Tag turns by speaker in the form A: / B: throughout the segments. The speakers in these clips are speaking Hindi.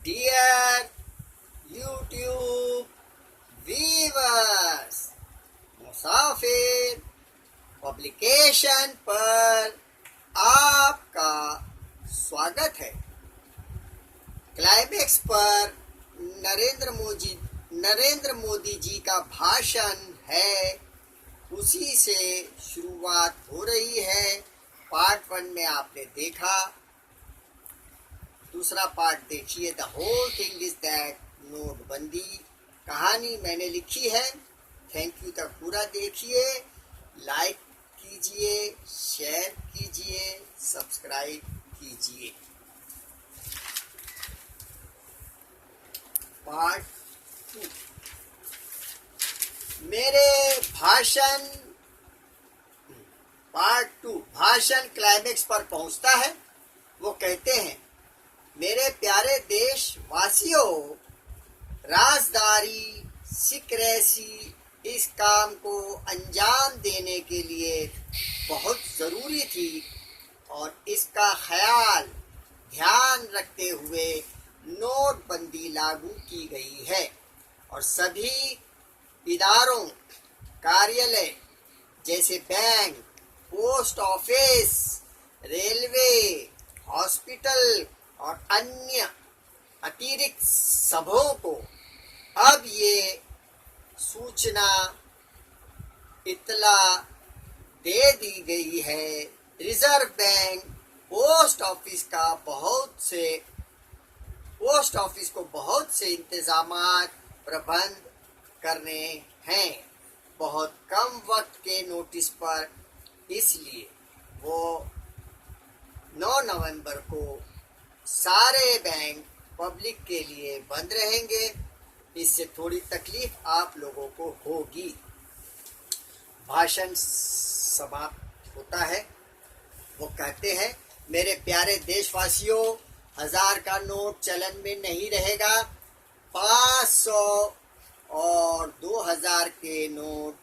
A: डियर यूट्यूब व्यूअर्स, मुसाफिर पब्लिकेशन पर आपका स्वागत है। क्लाइमेक्स पर नरेंद्र मोदी जी का भाषण है, उसी से शुरुआत हो रही है। पार्ट 1 में आपने देखा, दूसरा पार्ट देखिए। The whole thing is that नोटबंदी कहानी मैंने लिखी है। थैंक यू तक पूरा देखिए, लाइक कीजिए, शेयर कीजिए, सब्सक्राइब कीजिए। पार्ट 2 मेरे भाषण पार्ट 2 भाषण क्लाइमेक्स पर पहुंचता है। वो कहते हैं, मेरे प्यारे देशवासियों, राजदारी सिक्रेसी इस काम को अंजाम देने के लिए बहुत ज़रूरी थी और इसका ख्याल ध्यान रखते हुए नोटबंदी लागू की गई है और सभी इदारों, कार्यालय जैसे bank, post office, railway, hospital और अन्य अतिरिक्त सबों को अब ये सूचना इत्तला दे दी गई है। रिजर्व बैंक पोस्ट ऑफिस को बहुत से इंतजामात प्रबंध करने हैं बहुत कम वक्त के नोटिस पर, इसलिए वो 9 नवंबर को सारे बैंक पब्लिक के लिए बंद रहेंगे। इससे थोड़ी तकलीफ आप लोगों को होगी। भाषण समाप्त होता है। वो कहते हैं, मेरे प्यारे देशवासियों, 1000 का नोट चलन में नहीं रहेगा। 500 और 2000 के नोट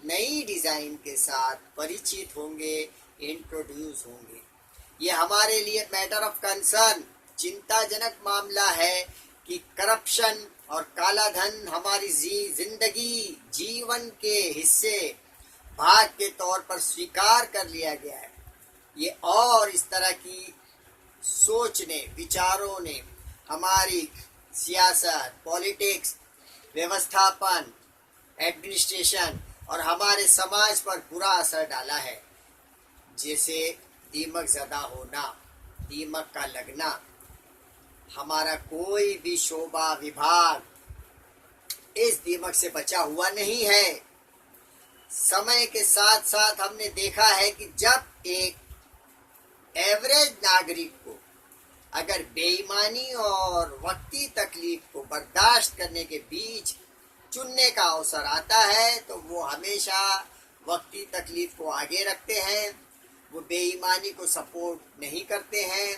A: नई डिजाइन के साथ परिचित होंगे, इंट्रोड्यूस होंगे। ये हमारे लिए मैटर ऑफ कंसर्न, चिंताजनक मामला है कि करप्शन और काला धन हमारी जिंदगी, जीवन के हिस्से, भाग के तौर पर स्वीकार कर लिया गया है। ये और इस तरह की सोचने, विचारों ने हमारी सियासत, पॉलिटिक्स, व्यवस्थापन, एडमिनिस्ट्रेशन और हमारे समाज पर बुरा असर डाला है। जैसे दीमक ज़दा होना, दीमक का लगना। हमारा कोई भी शोबा, विभाग इस दीमक से बचा हुआ नहीं है। समय के साथ साथ हमने देखा है कि जब एक एवरेज नागरिक को अगर बेईमानी और वक्ती तकलीफ को बर्दाश्त करने के बीच चुनने का अवसर आता है, तो वो हमेशा वक्ती तकलीफ को आगे रखते हैं, वो बेईमानी को सपोर्ट नहीं करते हैं।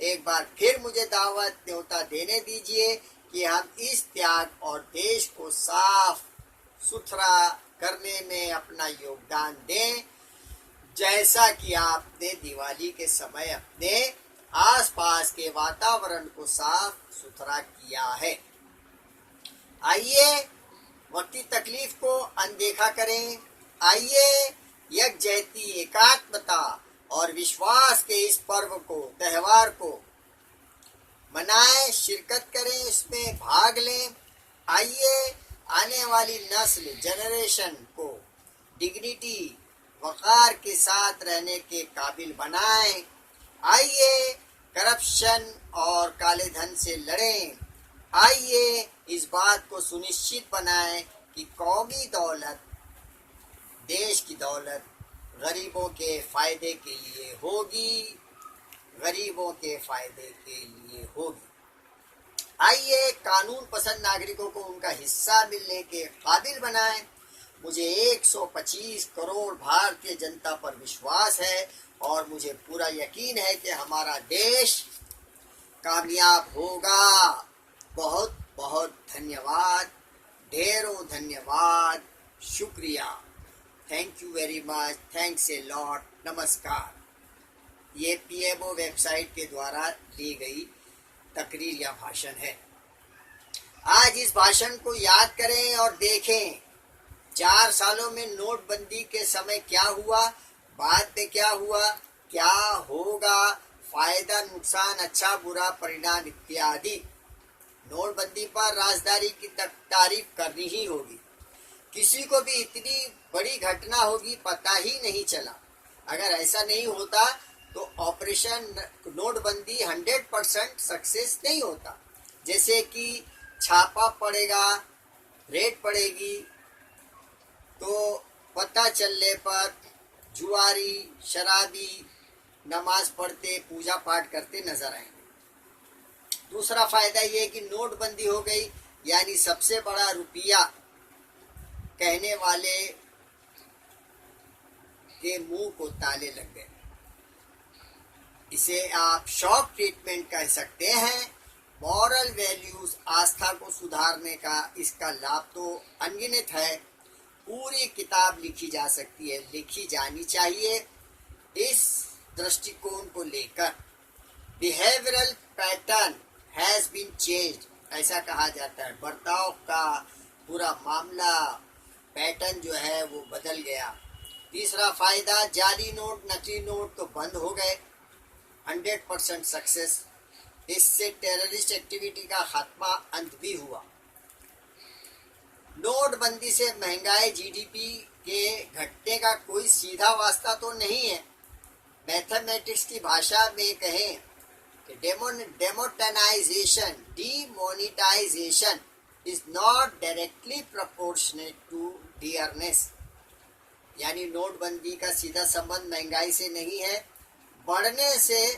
A: एक बार फिर मुझे दावत न्योता देने दीजिए कि हम इस त्याग और देश को साफ सुथरा करने में अपना योगदान दें, जैसा कि आपने दिवाली के समय अपने आसपास के वातावरण को साफ सुथरा किया है। आइए वक्ती तकलीफ को अनदेखा करें। आइए यकजहती, एकात्मता और विश्वास के इस पर्व को, त्योहार को मनाएं, शिरकत करें, इसमें भाग लें। आइए आने वाली नस्ल, जनरेशन को डिग्निटी, वक़ार के साथ रहने के काबिल बनाएं। आइए करप्शन और काले धन से लड़ें। आइए इस बात को सुनिश्चित बनाएं कि कौमी दौलत, देश की दौलत गरीबों के फायदे के लिए होगी, गरीबों के फायदे के लिए होगी। आइए कानून पसंद नागरिकों को उनका हिस्सा मिलने के काबिल बनाएं। मुझे 125 करोड़ भारतीय जनता पर विश्वास है और मुझे पूरा यकीन है कि हमारा देश कामयाब होगा। बहुत बहुत धन्यवाद, ढेरों धन्यवाद, शुक्रिया। Thank you very much, thanks a lot, नमस्कार। ये PMO वेबसाइट के द्वारा ली गई तकरीर या भाषण है। आज इस भाषण को याद करें और देखें 4 सालों में नोटबंदी के समय क्या हुआ, बाद में क्या हुआ, क्या होगा, फायदा नुकसान, अच्छा बुरा परिणाम इत्यादि। नोटबंदी पर राजदारी की तारीफ करनी ही होगी। किसी को भी इतनी बड़ी घटना होगी पता ही नहीं चला। अगर ऐसा नहीं होता तो ऑपरेशन नोटबंदी 100% सक्सेस नहीं होता। जैसे कि छापा पड़ेगा, रेड पड़ेगी, तो पता चलने पर जुआरी, शराबी नमाज पढ़ते, पूजा पाठ करते नजर आएंगे। दूसरा फायदा ये कि नोटबंदी हो गई, यानी सबसे बड़ा रुपया कहने वाले के मुंह को ताले लग गए। इसे आप शॉक ट्रीटमेंट कह सकते हैं। मॉरल वैल्यूज, आस्था को सुधारने का इसका लाभ तो अनगिनत है। पूरी किताब लिखी जा सकती है, लिखी जानी चाहिए। इस दृष्टिकोण को लेकर behavioural pattern has been changed, ऐसा कहा जाता है। बर्ताव का पूरा मामला, पैटर्न जो है वो बदल गया। तीसरा फायदा, जाली नोट, नकली नोट तो बंद हो गए, 100% सक्सेस। इससे टेररिस्ट एक्टिविटी का खात्मा, अंत भी हुआ। नोटबंदी से महंगाई, जीडीपी के घटने का कोई सीधा वास्ता तो नहीं है। मैथमेटिक्स की भाषा में कहें कि demonetization is not directly proportionate to dearness, यानी नोटबंदी का सीधा संबंध महंगाई से नहीं है, बढ़ने से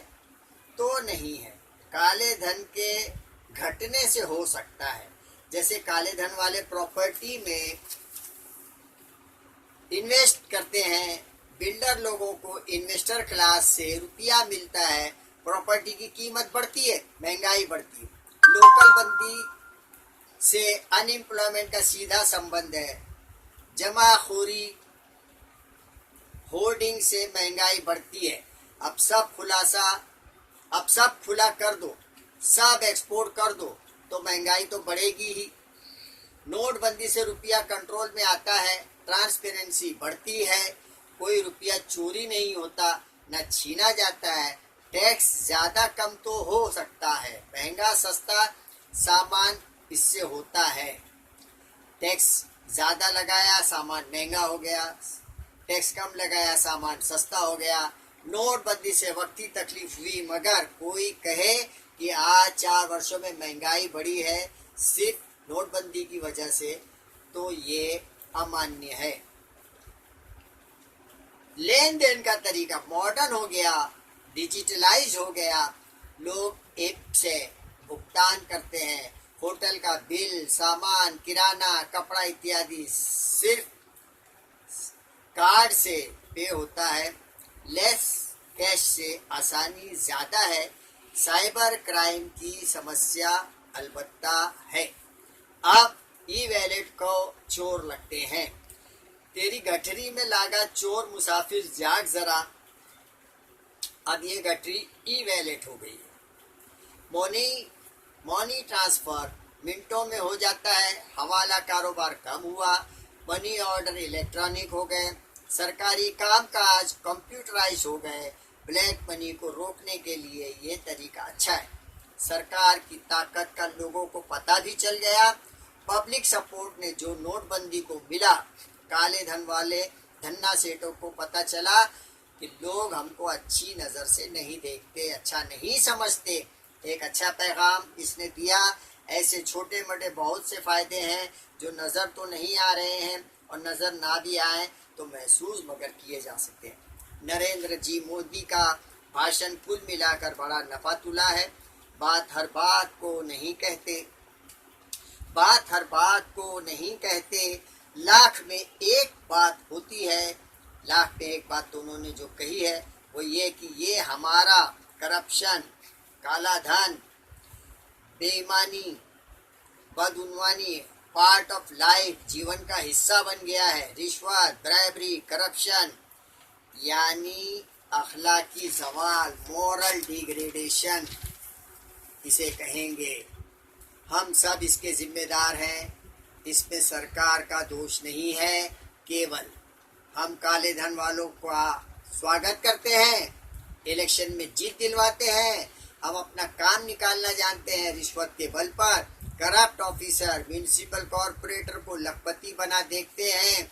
A: तो नहीं है, काले धन के घटने से हो सकता है। जैसे काले धन वाले प्रॉपर्टी में इन्वेस्ट करते हैं, बिल्डर लोगों को इन्वेस्टर क्लास से रुपया मिलता है, प्रॉपर्टी की कीमत बढ़ती है, महंगाई बढ़ती है। लोकल बंदी से अनएम्प्लॉयमेंट का सीधा संबंध है। जमाखोरी, होर्डिंग से महंगाई बढ़ती है। अब सब खुला कर दो, सब एक्सपोर्ट कर दो तो महंगाई तो बढ़ेगी ही। नोटबंदी से रुपया कंट्रोल में आता है, ट्रांसपेरेंसी बढ़ती है, कोई रुपया चोरी नहीं होता, न छीना जाता है, टैक्स ज्यादा कम तो हो सकता है, महंगा सस्ता सामान इससे होता है। टैक्स ज्यादा लगाया, सामान महंगा हो गया, टैक्स कम लगाया, सामान सस्ता हो गया। नोटबंदी से वक्ती तकलीफ हुई, मगर कोई कहे कि आज 4 वर्षों में महंगाई बढ़ी है सिर्फ नोटबंदी की वजह से, तो ये अमान्य है। लेन देन का तरीका मॉडर्न हो गया, डिजिटलाइज हो गया, लोग ऐप से भुगतान करते हैं। होटल का बिल, सामान, किराना, कपड़ा इत्यादि सिर्फ कार्ड से पे होता है। लेस कैश से आसानी ज़्यादा है। साइबर क्राइम की समस्या अलबत्ता है। अब ई वैलेट को चोर लगते हैं। तेरी गठरी में लागा चोर, मुसाफिर जाग जरा। अब ये गठरी ई वैलेट हो गई है। मनी ट्रांसफर मिनटों में हो जाता है। हवाला कारोबार कम हुआ। मनी ऑर्डर इलेक्ट्रॉनिक हो गए। सरकारी कामकाज कंप्यूटराइज हो गए। ब्लैक मनी को रोकने के लिए ये तरीका अच्छा है। सरकार की ताकत का लोगों को पता भी चल गया। पब्लिक सपोर्ट ने जो नोटबंदी को मिला, काले धन वाले धन्ना सेठों को पता चला कि लोग हमको अच्छी नज़र से नहीं देखते, अच्छा नहीं समझते। एक अच्छा पैगाम इसने दिया। ऐसे छोटे मोटे बहुत से फायदे हैं जो नज़र तो नहीं आ रहे हैं, और नज़र ना भी आए तो महसूस मगर किए जा सकते हैं। नरेंद्र जी मोदी का भाषण कुल मिलाकर बड़ा नफा तुला है। हर बात को नहीं कहते, लाख में एक बात होती है। लाख में एक बात तो उन्होंने जो कही है वो ये कि ये हमारा करप्शन, काला धन, बेईमानी, बदउनवानी पार्ट ऑफ लाइफ, जीवन का हिस्सा बन गया है। रिश्वत, ब्राइबरी, करप्शन यानी अखलाकी ज़वाल, मोरल डिग्रेडेशन। इसे कहेंगे। हम सब इसके जिम्मेदार हैं। इसमें सरकार का दोष नहीं है, केवल हम काले धन वालों का स्वागत करते हैं, इलेक्शन में जीत दिलवाते हैं, हम अपना काम निकालना जानते हैं रिश्वत के बल पर, करप्ट ऑफिसर म्यूनिसिपल कॉरपोरेटर को लखपति बना देखते हैं,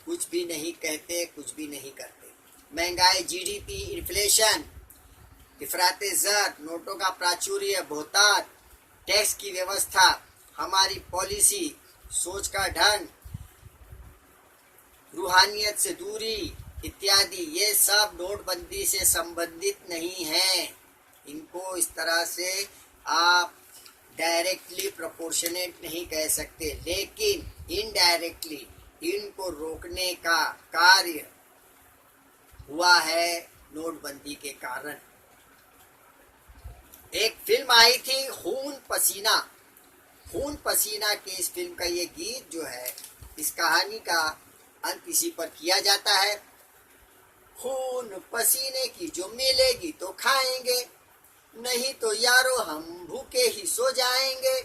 A: कुछ भी नहीं कहते, कुछ भी नहीं करते। महंगाई, जीडीपी, इन्फ्लेशन, इफराते ज़र, नोटों का प्राचुर्य, बहुतायत, टैक्स की व्यवस्था, हमारी पॉलिसी, सोच का ढंग, रूहानियत से दूरी इत्यादि, ये सब नोटबंदी से संबंधित नहीं है। इनको इस तरह से आप डायरेक्टली प्रोपोर्शनेट नहीं कह सकते, लेकिन इनडायरेक्टली इनको रोकने का कार्य हुआ है नोटबंदी के कारण। एक फिल्म आई थी खून पसीना। खून पसीना के इस फिल्म का ये गीत जो है, इस कहानी का अंत इसी पर किया जाता है। खून पसीने की जो मिलेगी तो खाएंगे, नहीं तो यारो हम भूखे ही सो जाएंगे।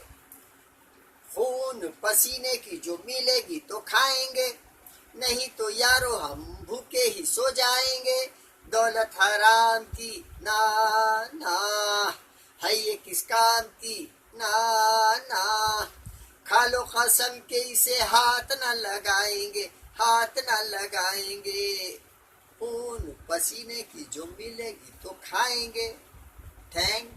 A: खून पसीने की जो मिलेगी तो खाएंगे, नहीं तो यारो हम भूखे ही सो जाएंगे। दौलत हराम की ना ना, है ये किस काम की ना ना, खा लो कसम के इसे हाथ न लगाएंगे, हाथ न लगाएंगे। खून पसीने की जो मिलेगी तो खाएंगे। थैंक